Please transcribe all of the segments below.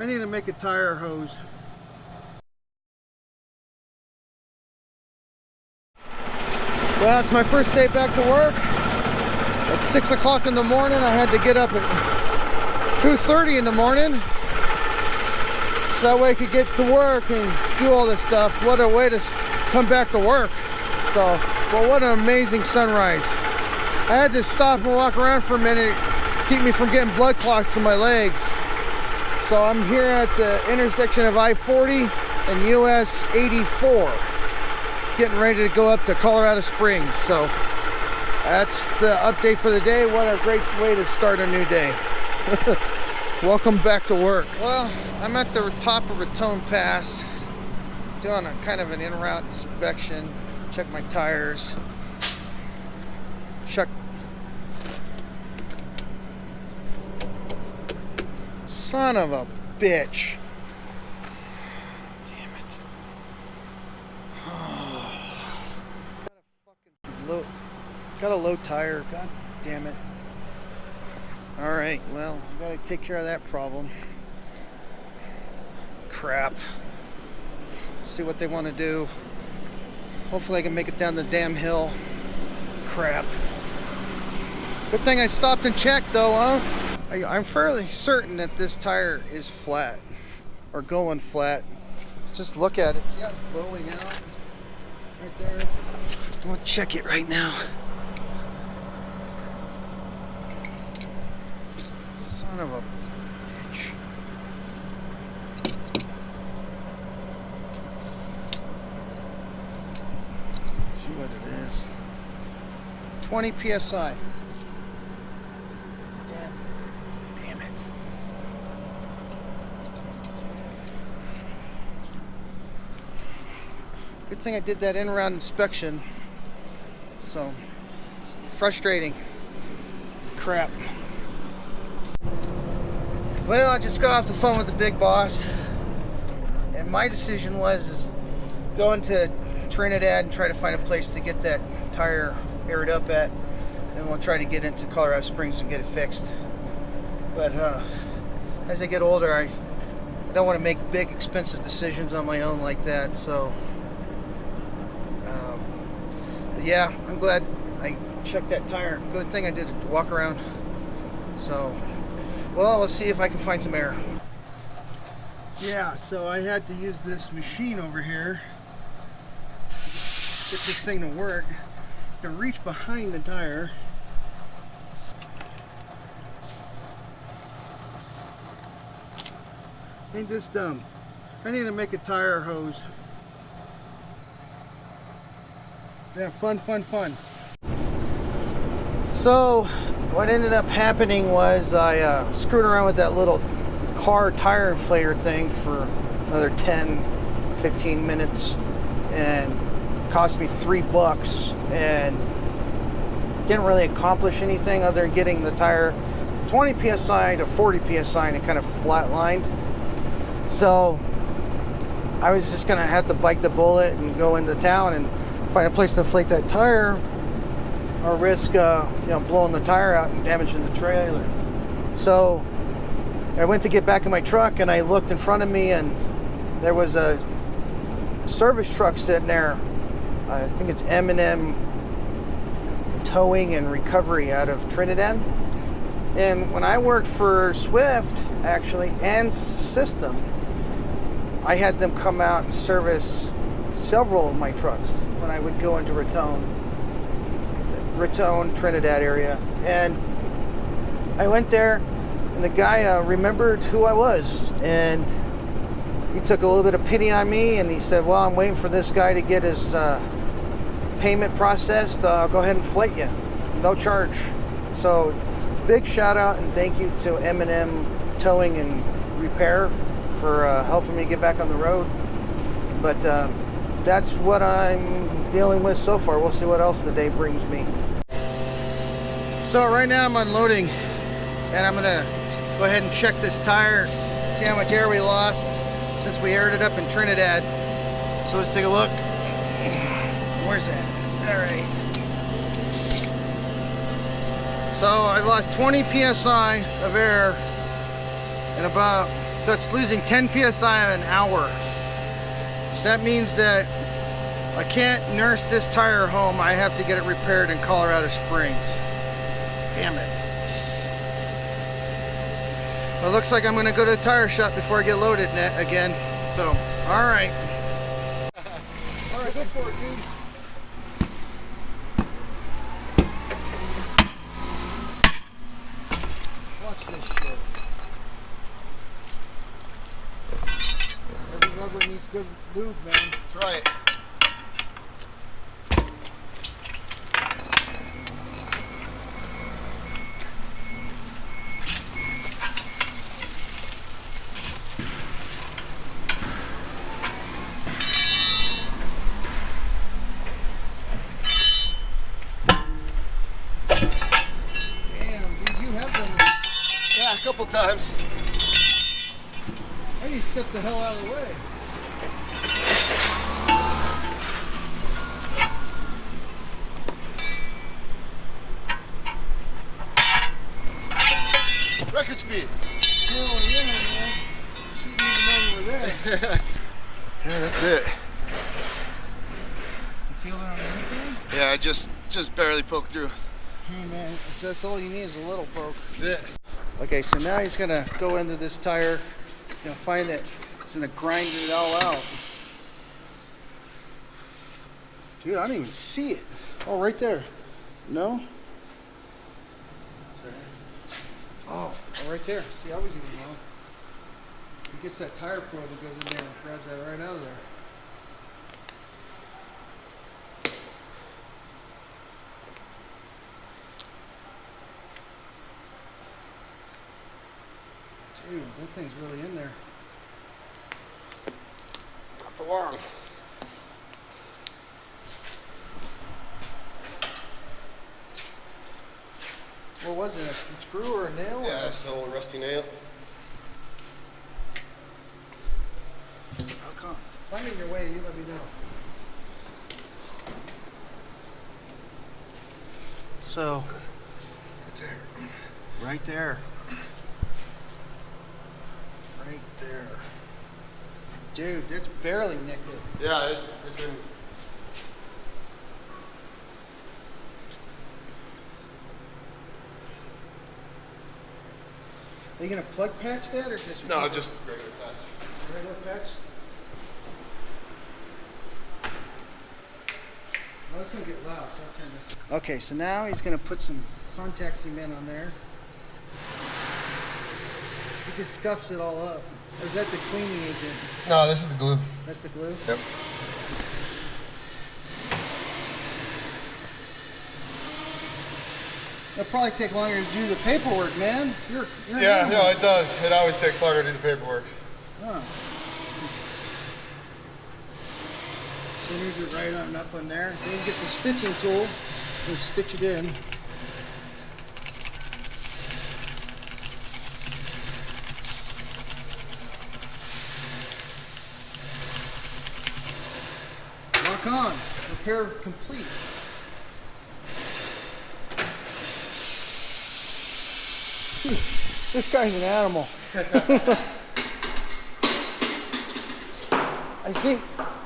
I need to make a tire hose. Well, it's my first day back to work. At 6 o'clock in the morning. I had to get up at 2:30 in the morning, so that way I could get to work and do all this stuff. What a way to come back to work. So, well, what an amazing sunrise. I had to stop and walk around for a minute, keep me from getting blood clots in my legs. So I'm here at the intersection of I-40 and US 84, getting ready to go up to Colorado Springs. So that's the update for the day. What a great way to start a new day. Welcome back to work. Well, I'm at the top of Raton Pass, doing a kind of an in-route inspection, check my tires, check. Son of a bitch. Damn it. Got a low tire. God damn it. Alright, well, I gotta take care of that problem. Crap. See what they want to do. Hopefully I can make it down the damn hill. Crap. Good thing I stopped and checked though, huh? I'm fairly certain that this tire is flat, or going flat. Let's just look at it. See how it's blowing out right there? I'm gonna check it right now. Son of a bitch. See what it is. 20 psi. Damn it. Good thing I did that in-round inspection. So, frustrating. Crap. Well, I just got off the phone with the big boss, and my decision was go into Trinidad and try to find a place to get that tire aired up at, and we'll try to get into Colorado Springs and get it fixed. But as I get older, I don't want to make big, expensive decisions on my own like that. So, but yeah, I'm glad I checked that tire. Good thing I did walk around. So, well, let's see if I can find some air. Yeah, so I had to use this machine over here, get this thing to work, to reach behind the tire. Ain't this dumb? I need to make a tire hose. Yeah, fun. So, what ended up happening was I screwed around with that little car tire inflator thing for another 10-15 minutes, and it cost me $3, and didn't really accomplish anything other than getting the tire from 20 psi to 40 psi, and it kind of flatlined. So I was just gonna have to bite the bullet and go into town and find a place to inflate that tire, or risk blowing the tire out and damaging the trailer. So I went to get back in my truck, and I looked in front of me, and there was a service truck sitting there. I think it's M&M Towing and Recovery out of Trinidad. And when I worked for Swift, actually, and System, I had them come out and service several of my trucks when I would go into Raton, Trinidad area. And I went there, and the guy remembered who I was, and he took a little bit of pity on me, and he said, well, I'm waiting for this guy to get his payment processed. I'll go ahead and inflate you, no charge. So big shout out and thank you to M&M Towing and Repair for helping me get back on the road. But that's what I'm dealing with so far. We'll see what else the day brings me. So right now I'm unloading, and I'm gonna go ahead and check this tire, see how much air we lost since we aired it up in Trinidad. So let's take a look. Where's that? All right. So I lost 20 psi of air in about So it's losing 10 psi an hour. So that means that I can't nurse this tire home. I have to get it repaired in Colorado Springs. Damn it. Well, it looks like I'm gonna go to the tire shop before I get loaded again. So, all right. All right, go for it, dude. Watch this shit. Every rubber needs good lube, man. That's right. A couple times. I need to step the hell out of the way. Record speed. Hell yeah, man. She didn't even know you were there. Yeah, that's it. You feel it on the inside? Yeah, I just barely poked through. Hey man, that's all you need is a little poke. That's it. Okay, so now he's gonna go into this tire. He's gonna find it. He's gonna grind it all out. Dude, I don't even see it. Oh, right there. No? Oh, right there. See, I was even wrong. He gets that tire probe and goes in there and grabs that right out of there. Dude, that thing's really in there. Not for long. What was it? A screw or a nail? Yeah, it's an old rusty nail. Oh, come. Finding your way, you let me know. So, right there. Right there. Dude, that's barely nicked it. Yeah, it's in. Are you gonna plug patch that or just? No, just regular patch. Just a regular patch? Well, it's gonna get loud, so I'll turn this. Okay, so now he's gonna put some contact cement on there. He just scuffs it all up. Or is that the cleaning agent? No, this is the glue. That's the glue? Yep. It'll probably take longer to do the paperwork, man. You're Yeah, no, it does. It always takes longer to do the paperwork. Oh. Centers it right on up on there. Then he gets a stitching tool and stitch it in. Lock on. Repair complete. This guy's an animal. I think,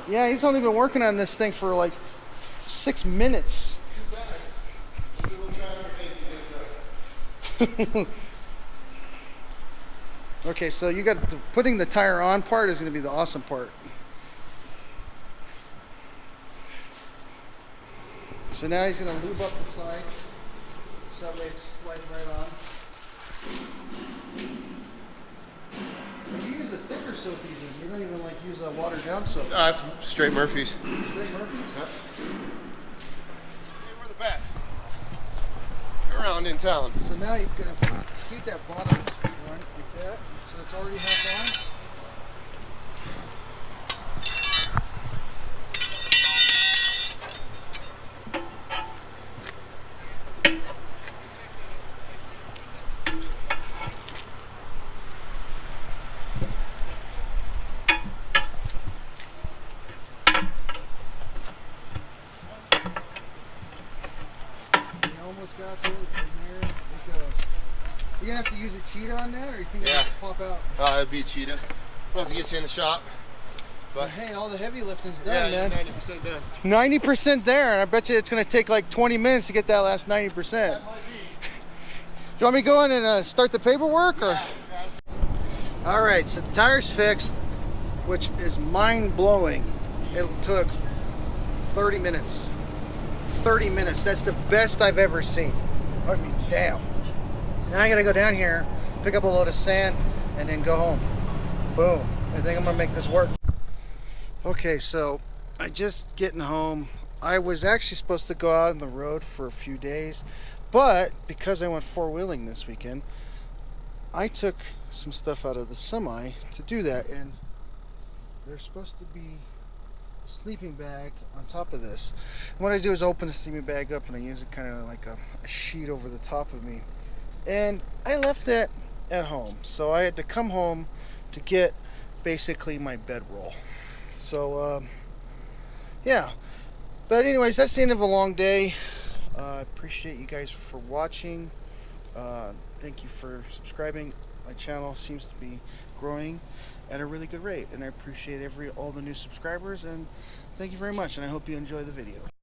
yeah, he's only been working on this thing for like 6 minutes. Okay, so you got putting the tire on part is going to be the awesome part. So now he's going to lube up the sides so that way it slides right on. You use a thicker soap even. You don't even like use a watered down soap. It's straight Murphy's. Straight Murphy's? Yeah. We're the best around in town. So now you're going to seat that bottom one like that. So it's already half on. Got to it, and there it goes. You're gonna have to use a cheetah on that, or you think Yeah. it'll pop out? It'd be a cheetah. We'll have to get you in the shop. But hey, all the heavy lifting's done, man. 90% done. 90% there, and I bet you it's going to take like 20 minutes to get that last 90%. That might be. You want me to go in and start the paperwork? Or? All right, so the tire's fixed, which is mind-blowing. It took 30 minutes. 30 minutes. That's the best I've ever seen. I mean, damn. Now I got to go down here, pick up a load of sand, and then go home. Boom. I think I'm going to make this work. Okay, so I just getting home. I was actually supposed to go out on the road for a few days, but because I went four-wheeling this weekend, I took some stuff out of the semi to do that, and there's supposed to be a sleeping bag on top of this. And what I do is open the sleeping bag up, and I use it kind of like a sheet over the top of me. And I left that at home, so I had to come home to get basically my bedroll. So yeah, but anyways, that's the end of a long day. I appreciate you guys for watching. Thank you for subscribing. My channel seems to be growing at a really good rate, and I appreciate all the new subscribers, and thank you very much, and I hope you enjoy the video.